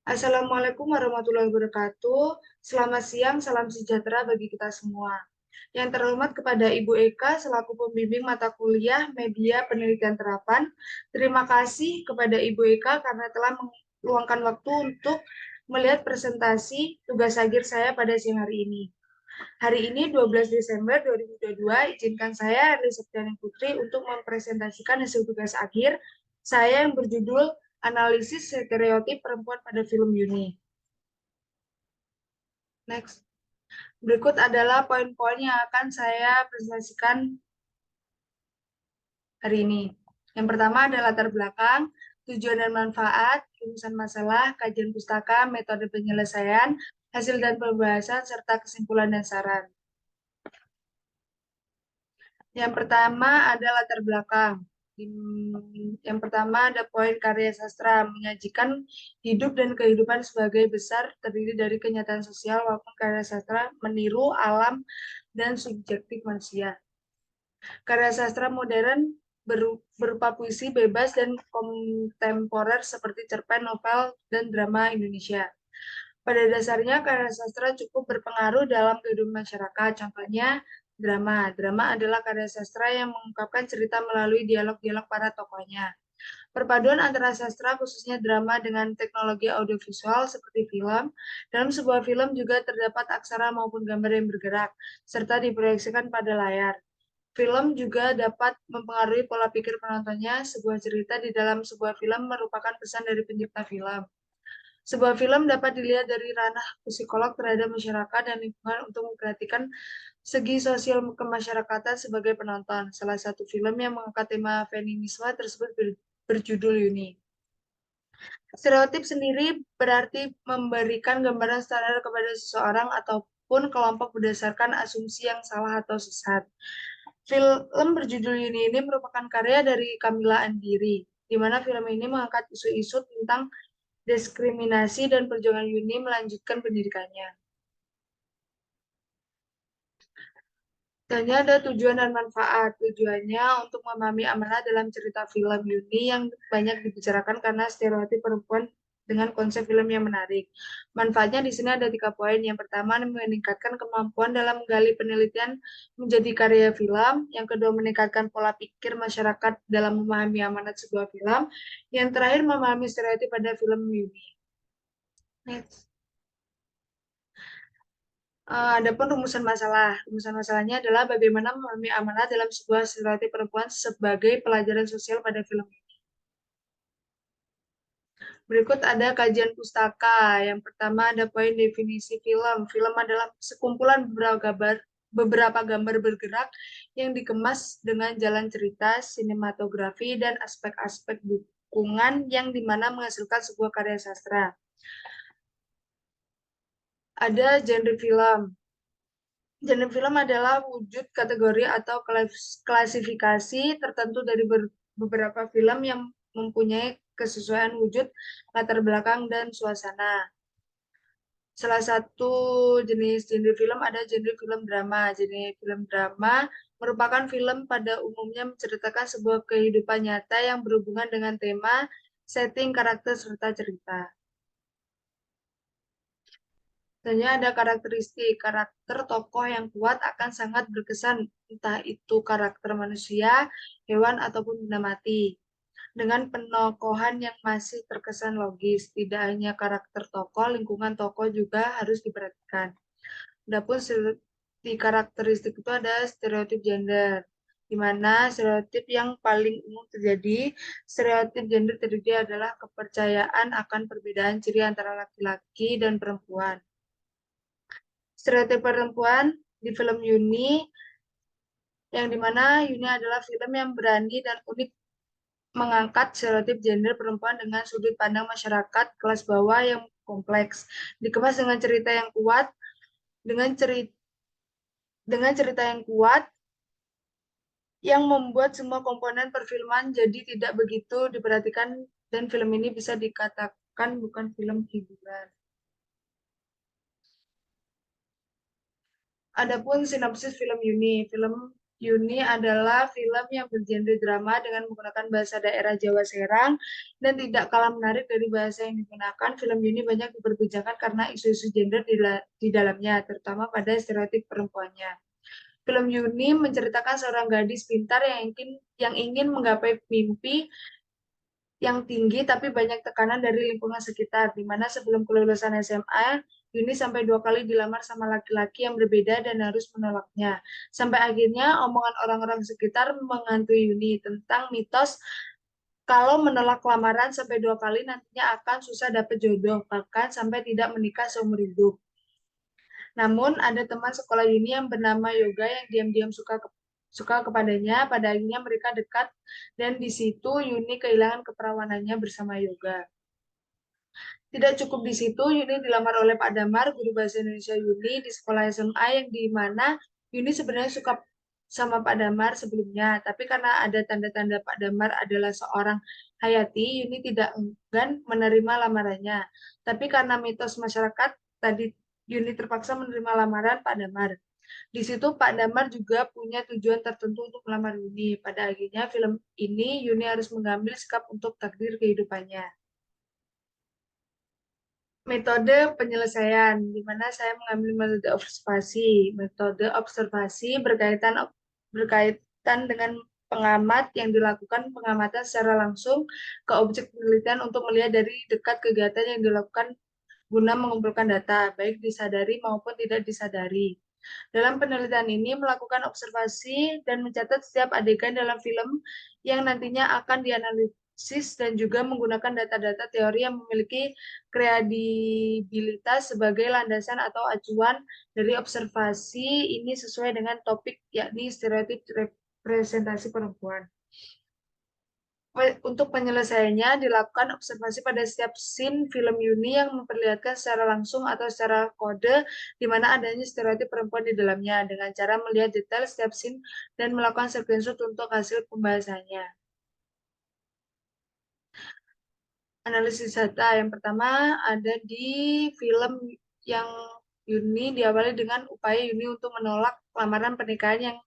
Assalamualaikum warahmatullahi wabarakatuh. Selamat siang, salam sejahtera bagi kita semua. Yang terhormat kepada Ibu Eka selaku pembimbing mata kuliah Media Penelitian Terapan. Terima kasih kepada Ibu Eka karena telah meluangkan waktu untuk melihat presentasi tugas akhir saya pada siang hari ini. Hari ini 12 Desember 2022, izinkan saya Erli Septiani Putri untuk mempresentasikan hasil tugas akhir saya yang berjudul Analisis Stereotip Perempuan pada Film Yuni. Next. Berikut adalah poin-poin yang akan saya presentasikan hari ini. Yang pertama adalah latar belakang, tujuan dan manfaat, rumusan masalah, kajian pustaka, metode penyelesaian, hasil dan pembahasan, serta kesimpulan dan saran. Yang pertama ada latar belakang. Yang pertama ada poin karya sastra, menyajikan hidup dan kehidupan sebagai besar terdiri dari kenyataan sosial walaupun karya sastra meniru alam dan subjektif manusia. Karya sastra modern berupa puisi bebas dan kontemporer seperti cerpen, novel, dan drama Indonesia. Pada dasarnya, karya sastra cukup berpengaruh dalam kehidupan masyarakat. Contohnya, drama. Drama adalah karya sastra yang mengungkapkan cerita melalui dialog-dialog para tokohnya. Perpaduan antara sastra, khususnya drama, dengan teknologi audiovisual seperti film. Dalam sebuah film juga terdapat aksara maupun gambar yang bergerak, serta diproyeksikan pada layar. Film juga dapat mempengaruhi pola pikir penontonnya. Sebuah cerita di dalam sebuah film merupakan pesan dari pencipta film. Sebuah film dapat dilihat dari ranah psikolog terhadap masyarakat dan lingkungan untuk memperhatikan segi sosial kemasyarakatan sebagai penonton. Salah satu film yang mengangkat tema feminisme tersebut berjudul Yuni. Stereotip sendiri berarti memberikan gambaran standar kepada seseorang ataupun kelompok berdasarkan asumsi yang salah atau sesat. Film berjudul Yuni ini merupakan karya dari Kamila Andiri, di mana film ini mengangkat isu-isu tentang diskriminasi dan perjuangan Yuni melanjutkan pendidikannya. Dan ada tujuan dan manfaat. Tujuannya untuk memahami amanah dalam cerita film Yuni yang banyak dibicarakan karena stereotip perempuan dengan konsep film yang menarik. Manfaatnya di sini ada 3 poin. Yang pertama, meningkatkan kemampuan dalam menggali penelitian menjadi karya film. Yang kedua, meningkatkan pola pikir masyarakat dalam memahami amanat sebuah film. Yang terakhir, memahami stereotip pada film Yuni. Next. Adapun rumusan masalah. Rumusan masalahnya adalah bagaimana memahami amanah dalam sebuah stereotip perempuan sebagai pelajaran sosial pada film ini. Berikut ada kajian pustaka. Yang pertama ada poin definisi film. Film adalah sekumpulan beberapa gambar bergerak yang dikemas dengan jalan cerita, sinematografi, dan aspek-aspek dukungan yang dimana menghasilkan sebuah karya sastra. Ada genre film. Genre film adalah wujud kategori atau klasifikasi tertentu dari beberapa film yang mempunyai kesesuaian wujud, latar belakang, dan suasana. Salah satu jenis genre film ada genre film drama. Jenis film drama merupakan film pada umumnya menceritakan sebuah kehidupan nyata yang berhubungan dengan tema, setting, karakter, serta cerita. Tentunya ada karakter tokoh yang kuat akan sangat berkesan, entah itu karakter manusia, hewan, ataupun benda mati. Dengan penokohan yang masih terkesan logis, tidak hanya karakter tokoh, lingkungan tokoh juga harus diperhatikan. Adapun di karakteristik itu ada stereotip gender, di mana stereotip yang paling umum terjadi, stereotip gender terdiri adalah kepercayaan akan perbedaan ciri antara laki-laki dan perempuan. Stereotip perempuan di film Yuni, yang dimana Yuni adalah film yang berani dan unik mengangkat stereotip gender perempuan dengan sudut pandang masyarakat kelas bawah yang kompleks, dikemas dengan cerita yang kuat, dengan cerita yang kuat, yang membuat semua komponen perfilman jadi tidak begitu diperhatikan dan film ini bisa dikatakan bukan film hiburan. Adapun sinopsis film Yuni, film Yuni adalah film yang bergenre drama dengan menggunakan bahasa daerah Jawa Serang dan tidak kalah menarik dari bahasa yang digunakan. Film Yuni banyak diperbincangkan karena isu-isu gender di dalamnya, terutama pada stereotip perempuannya. Film Yuni menceritakan seorang gadis pintar yang ingin menggapai mimpi yang tinggi tapi banyak tekanan dari lingkungan sekitar, di mana sebelum kelulusan SMA, Yuni sampai 2 kali dilamar sama laki-laki yang berbeda dan harus menolaknya. Sampai akhirnya omongan orang-orang sekitar menghantui Yuni tentang mitos kalau menolak lamaran sampai 2 kali nantinya akan susah dapet jodoh, bahkan sampai tidak menikah seumur hidup. Namun ada teman sekolah Yuni yang bernama Yoga yang diam-diam suka kepadanya. Pada akhirnya mereka dekat dan di situ Yuni kehilangan keperawanannya bersama Yoga. Tidak cukup di situ, Yuni dilamar oleh Pak Damar, guru bahasa Indonesia Yuni di sekolah SMA yang di mana Yuni sebenarnya suka sama Pak Damar sebelumnya, tapi karena ada tanda-tanda Pak Damar adalah seorang Hayati, Yuni tidak enggan menerima lamarannya. Tapi karena mitos masyarakat, tadi Yuni terpaksa menerima lamaran Pak Damar. Di situ Pak Damar juga punya tujuan tertentu untuk melamar Yuni. Pada akhirnya film ini Yuni harus mengambil sikap untuk takdir kehidupannya. Metode penyelesaian, di mana saya mengambil metode observasi. Metode observasi berkaitan dengan pengamat yang dilakukan pengamatan secara langsung ke objek penelitian untuk melihat dari dekat kegiatan yang dilakukan guna mengumpulkan data, baik disadari maupun tidak disadari. Dalam penelitian ini melakukan observasi dan mencatat setiap adegan dalam film yang nantinya akan dianalisis dan juga menggunakan data-data teori yang memiliki kredibilitas sebagai landasan atau acuan dari observasi ini sesuai dengan topik yakni stereotip representasi perempuan. Untuk penyelesaiannya dilakukan observasi pada setiap scene film Yuni yang memperlihatkan secara langsung atau secara kode di mana adanya stereotip perempuan di dalamnya dengan cara melihat detail setiap scene dan melakukan screenshot untuk hasil pembahasannya. Analisis data yang pertama ada di film yang Yuni diawali dengan upaya Yuni untuk menolak lamaran pernikahan yang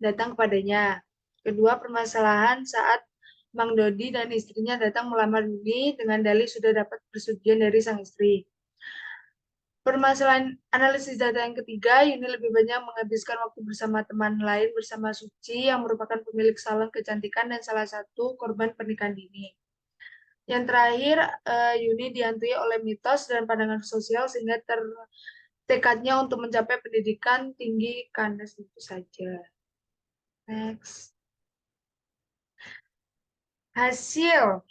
datang kepadanya. Kedua, permasalahan saat Mang Dodi dan istrinya datang melamar Yuni dengan dalih sudah dapat persetujuan dari sang istri. Permasalahan analisis data yang ketiga, Yuni lebih banyak menghabiskan waktu bersama teman lain bersama Suci yang merupakan pemilik salon kecantikan dan salah satu korban pernikahan dini. Yang terakhir, Yuni dihantui oleh mitos dan pandangan sosial sehingga tekadnya untuk mencapai pendidikan tinggi kandas itu saja. Next. Hasil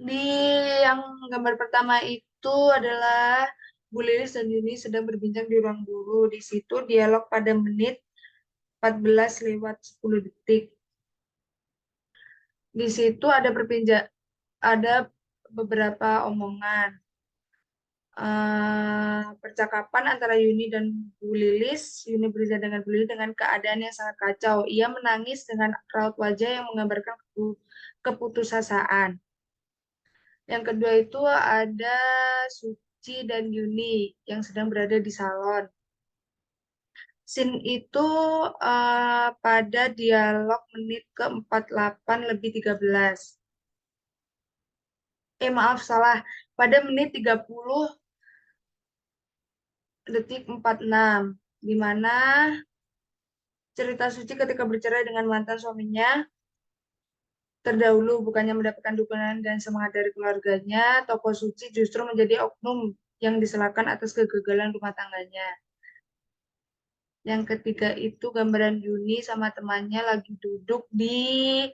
di yang gambar pertama itu adalah Bu Lilis dan Yuni sedang berbincang di ruang guru. Di situ dialog pada menit 14:10. Di situ ada beberapa omongan. Percakapan antara Yuni dan Bu Lilis. Yuni berbicara dengan Bu Lilis dengan keadaan yang sangat kacau. Ia menangis dengan raut wajah yang menggambarkan keputusasaan. Yang kedua itu ada Suci dan Yuni yang sedang berada di salon. Scene itu pada dialog menit ke-48:13. Maaf, salah. Pada menit 30:46, di mana cerita Suci ketika bercerai dengan mantan suaminya terdahulu bukannya mendapatkan dukungan dan semangat dari keluarganya, tokoh Suci justru menjadi oknum yang disalahkan atas kegagalan rumah tangganya. Yang ketiga itu gambaran Yuni sama temannya lagi duduk di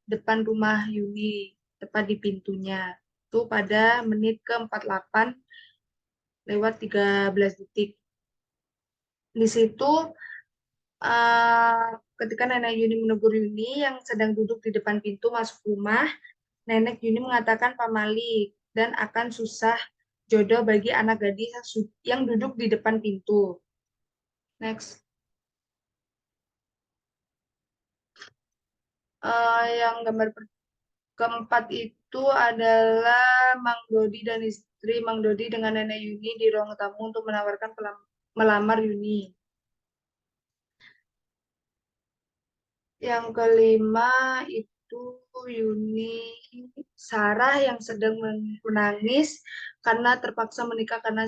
depan rumah Yuni, tepat di pintunya. Itu pada menit ke-48:13. Di situ ketika nenek Yuni menegur Yuni yang sedang duduk di depan pintu masuk rumah, nenek Yuni mengatakan pamali dan akan susah jodoh bagi anak gadis yang duduk di depan pintu. Next. Yang gambar keempat itu adalah Mang Dodi dan istri Mang Dodi dengan nenek Yuni di ruang tamu untuk menawarkan melamar Yuni. Yang kelima itu Yuni Sarah yang sedang menangis karena terpaksa menikah karena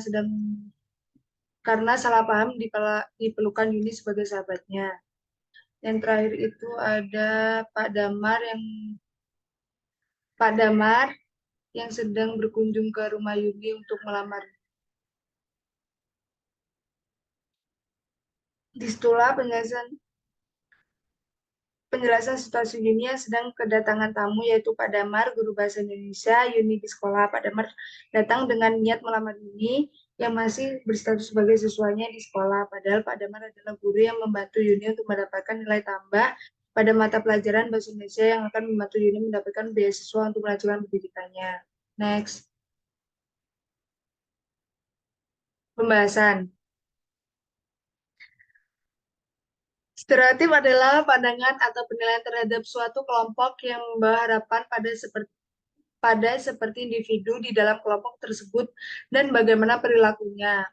salah paham dipelukan Yuni sebagai sahabatnya. Yang terakhir itu ada Pak Damar Pak Damar yang sedang berkunjung ke rumah Yuni untuk melamar. Disitulah penjelasan situasi Yuni yang sedang kedatangan tamu, yaitu Pak Damar, guru bahasa Indonesia Yuni di sekolah. Pak Damar datang dengan niat melamar Yuni yang masih berstatus sebagai siswanya di sekolah. Padahal Pak Damar adalah guru yang membantu Yuni untuk mendapatkan nilai tambah pada mata pelajaran bahasa Indonesia yang akan membantu Yuni mendapatkan beasiswa untuk melanjutkan pendidikannya. Next, pembahasan. Stereotip adalah pandangan atau penilaian terhadap suatu kelompok yang membawa harapan pada seperti individu di dalam kelompok tersebut dan bagaimana perilakunya.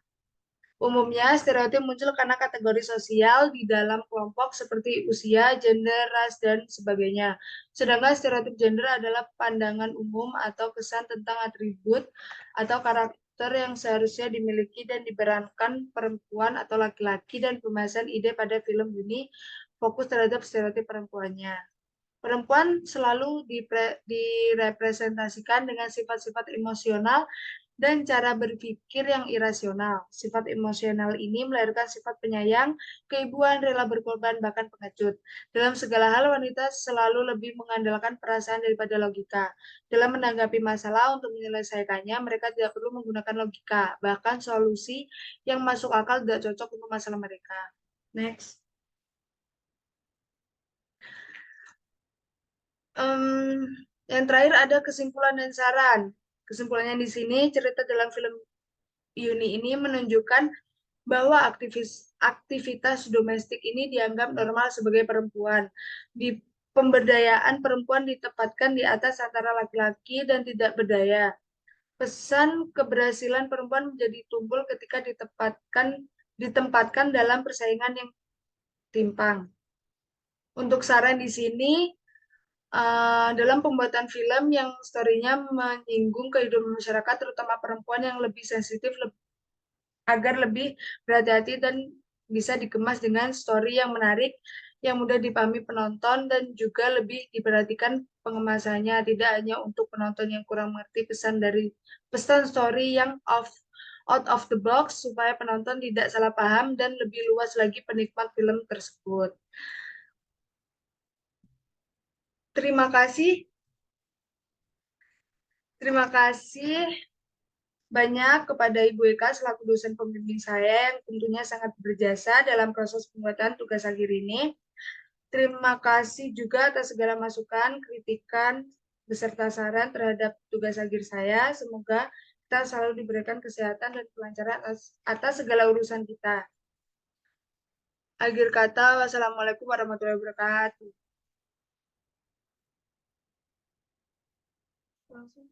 Umumnya, stereotip muncul karena kategori sosial di dalam kelompok seperti usia, gender, ras, dan sebagainya. Sedangkan stereotip gender adalah pandangan umum atau kesan tentang atribut atau karakter yang seharusnya dimiliki dan diperankan perempuan atau laki-laki, dan pembahasan ide pada film ini fokus terhadap stereotip perempuannya. Perempuan selalu direpresentasikan dengan sifat-sifat emosional dan cara berpikir yang irasional. Sifat emosional ini melahirkan sifat penyayang, keibuan, rela berkorban, bahkan pengecut. Dalam segala hal, wanita selalu lebih mengandalkan perasaan daripada logika. Dalam menanggapi masalah untuk menyelesaikannya, mereka tidak perlu menggunakan logika. Bahkan solusi yang masuk akal tidak cocok untuk masalah mereka. Next. Yang terakhir ada kesimpulan dan saran. Kesimpulannya di sini, cerita dalam film Yuni ini menunjukkan bahwa aktivitas domestik ini dianggap normal sebagai perempuan. Di pemberdayaan perempuan ditempatkan di atas antara laki-laki dan tidak berdaya. Pesan keberhasilan perempuan menjadi tumpul ketika ditempatkan dalam persaingan yang timpang. Untuk saran di sini, dalam pembuatan film yang story-nya menyinggung kehidupan masyarakat, terutama perempuan yang lebih sensitif, agar lebih berhati-hati dan bisa dikemas dengan story yang menarik, yang mudah dipahami penonton, dan juga lebih diperhatikan pengemasannya, tidak hanya untuk penonton yang kurang mengerti pesan story yang out of the box, supaya penonton tidak salah paham dan lebih luas lagi penikmat film tersebut. Terima kasih. Terima kasih banyak kepada Ibu Eka selaku dosen pembimbing saya yang tentunya sangat berjasa dalam proses pembuatan tugas akhir ini. Terima kasih juga atas segala masukan, kritikan, beserta saran terhadap tugas akhir saya. Semoga kita selalu diberikan kesehatan dan kelancaran atas segala urusan kita. Akhir kata, wassalamualaikum warahmatullahi wabarakatuh. Langsung.